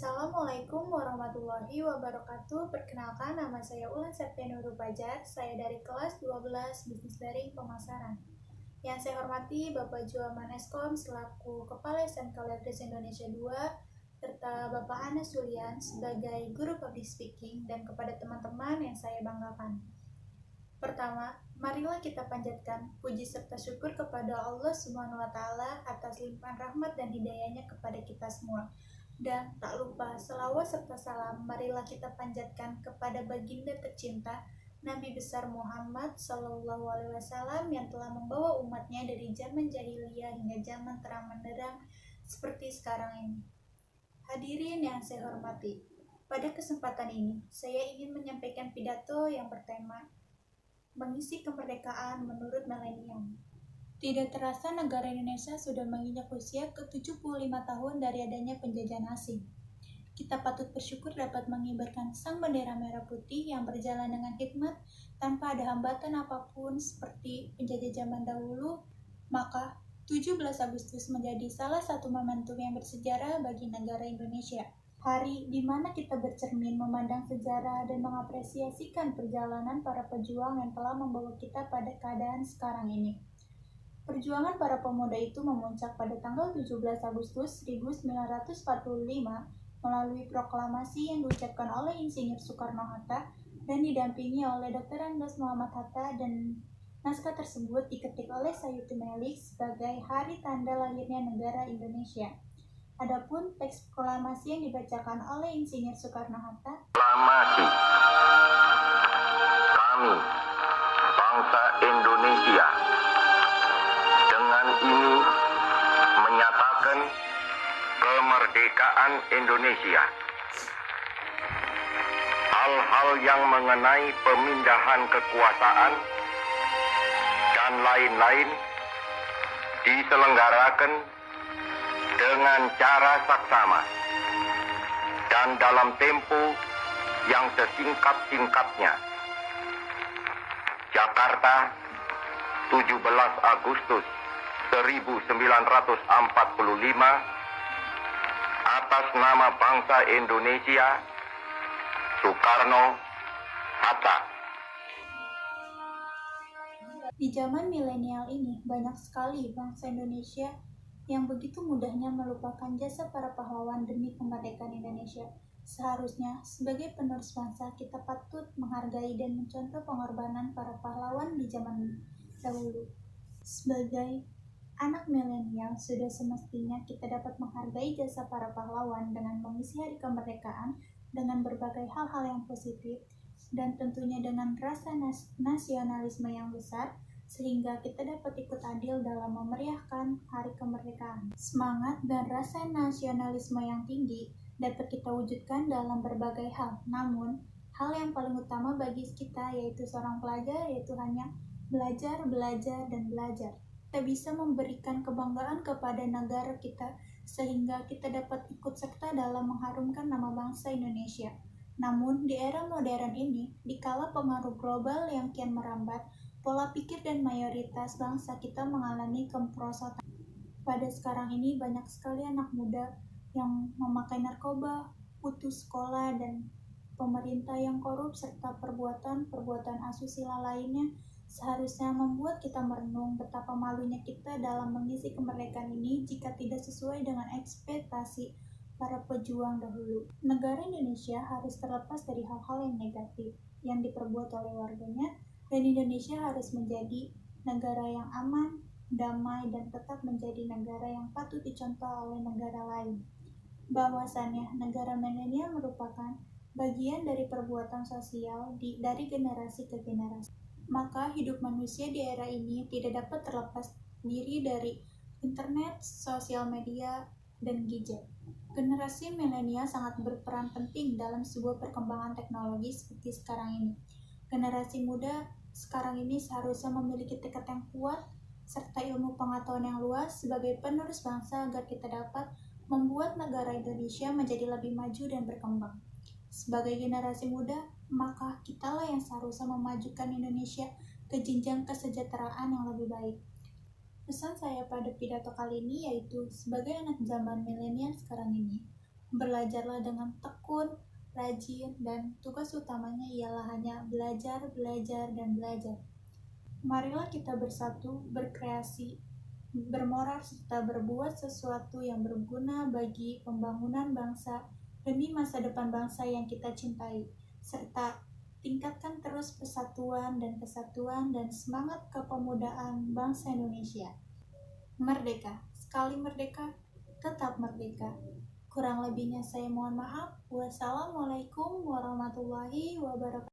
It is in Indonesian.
Assalamualaikum warahmatullahi wabarakatuh. Perkenalkan, nama saya Ulan Septianurul Bajar. Saya dari kelas 12 Bisnis Daring Pemasaran. Yang saya hormati Bapak Juaman Eskom selaku Kepala SMK Leaders Indonesia 2, serta Bapak Anas Julian sebagai Guru Public Speaking, dan kepada teman-teman yang saya banggakan. Pertama, marilah kita panjatkan puji serta syukur kepada Allah Subhanahu wa Ta'ala atas limpahan rahmat dan hidayahnya kepada kita semua. Dan tak lupa selawat serta salam marilah kita panjatkan kepada baginda tercinta Nabi besar Muhammad Sallallahu Alaihi Wasallam yang telah membawa umatnya dari zaman jahiliyah hingga zaman terang benderang seperti sekarang ini. Hadirin yang saya hormati, pada kesempatan ini saya ingin menyampaikan pidato yang bertema mengisi kemerdekaan menurut milenial. Tidak terasa negara Indonesia sudah menginjak usia ke-75 tahun dari adanya penjajahan asing. Kita patut bersyukur dapat mengibarkan sang bendera merah putih yang berjalan dengan hikmat tanpa ada hambatan apapun seperti penjajah zaman dahulu. Maka 17 Agustus menjadi salah satu momentum yang bersejarah bagi negara Indonesia. Hari di mana kita bercermin memandang sejarah dan mengapresiasikan perjalanan para pejuang yang telah membawa kita pada keadaan sekarang ini. Perjuangan para pemuda itu memuncak pada tanggal 17 Agustus 1945 melalui proklamasi yang diucapkan oleh Insinyur Soekarno-Hatta dan didampingi oleh Dr. Andes Muhammad Hatta, dan naskah tersebut diketik oleh Sayuti Melik sebagai hari tanda lahirnya negara Indonesia. Adapun teks proklamasi yang dibacakan oleh Insinyur Soekarno-Hatta, Proklamasi kami, bangsa Indonesia, dengan ini menyatakan kemerdekaan Indonesia. Hal-hal yang mengenai pemindahan kekuasaan dan lain-lain diselenggarakan dengan cara saksama dan dalam tempo yang sesingkat-singkatnya. Jakarta, 17 Agustus 1945, atas nama bangsa Indonesia, Soekarno-Hatta. Di zaman milenial ini, banyak sekali bangsa Indonesia yang begitu mudahnya melupakan jasa para pahlawan demi kemerdekaan Indonesia. Seharusnya, sebagai penerus bangsa, kita patut menghargai dan mencontoh pengorbanan para pahlawan di zaman dahulu. Sebagai anak milenial, sudah semestinya kita dapat menghargai jasa para pahlawan dengan mengisi hari kemerdekaan dengan berbagai hal-hal yang positif, dan tentunya dengan rasa nasionalisme yang besar, sehingga kita dapat ikut andil dalam memeriahkan hari kemerdekaan. Semangat dan rasa nasionalisme yang tinggi dapat kita wujudkan dalam berbagai hal. Namun, hal yang paling utama bagi kita yaitu seorang pelajar, yaitu hanya belajar, belajar, dan belajar. Kita bisa memberikan kebanggaan kepada negara kita sehingga kita dapat ikut serta dalam mengharumkan nama bangsa Indonesia. Namun, di era modern ini, dikala pengaruh global yang kian merambat, pola pikir dan mayoritas bangsa kita mengalami kemerosotan. Pada sekarang ini banyak sekali anak muda yang memakai narkoba, putus sekolah, dan pemerintah yang korup serta perbuatan asusila lainnya seharusnya membuat kita merenung betapa malunya kita dalam mengisi kemerdekaan ini jika tidak sesuai dengan ekspektasi para pejuang dahulu. Negara Indonesia harus terlepas dari hal-hal yang negatif yang diperbuat oleh warganya, dan Indonesia harus menjadi negara yang aman, damai, dan tetap menjadi negara yang patut dicontoh oleh negara lain. Bahwasannya negara milenial merupakan bagian dari perbuatan sosial dari generasi ke generasi. Maka hidup manusia di era ini tidak dapat terlepas diri dari internet, sosial media, dan gadget. Generasi milenial sangat berperan penting dalam sebuah perkembangan teknologi seperti sekarang ini. Generasi muda sekarang ini seharusnya memiliki tekad yang kuat serta ilmu pengetahuan yang luas sebagai penerus bangsa agar kita dapat membuat negara Indonesia menjadi lebih maju dan berkembang. Sebagai generasi muda, maka kitalah yang seharusnya memajukan Indonesia ke jenjang kesejahteraan yang lebih baik. Pesan saya pada pidato kali ini yaitu, sebagai anak zaman milenial sekarang ini, Belajarlah dengan tekun, rajin, dan tugas utamanya ialah hanya belajar, belajar, dan belajar. Marilah kita bersatu, berkreasi, bermoral, serta berbuat sesuatu yang berguna bagi pembangunan bangsa demi masa depan bangsa yang kita cintai, serta tingkatkan terus persatuan dan kesatuan dan semangat kepemudaan bangsa Indonesia. Merdeka, sekali merdeka, tetap merdeka. Kurang lebihnya saya mohon maaf. Wassalamualaikum warahmatullahi wabarakatuh.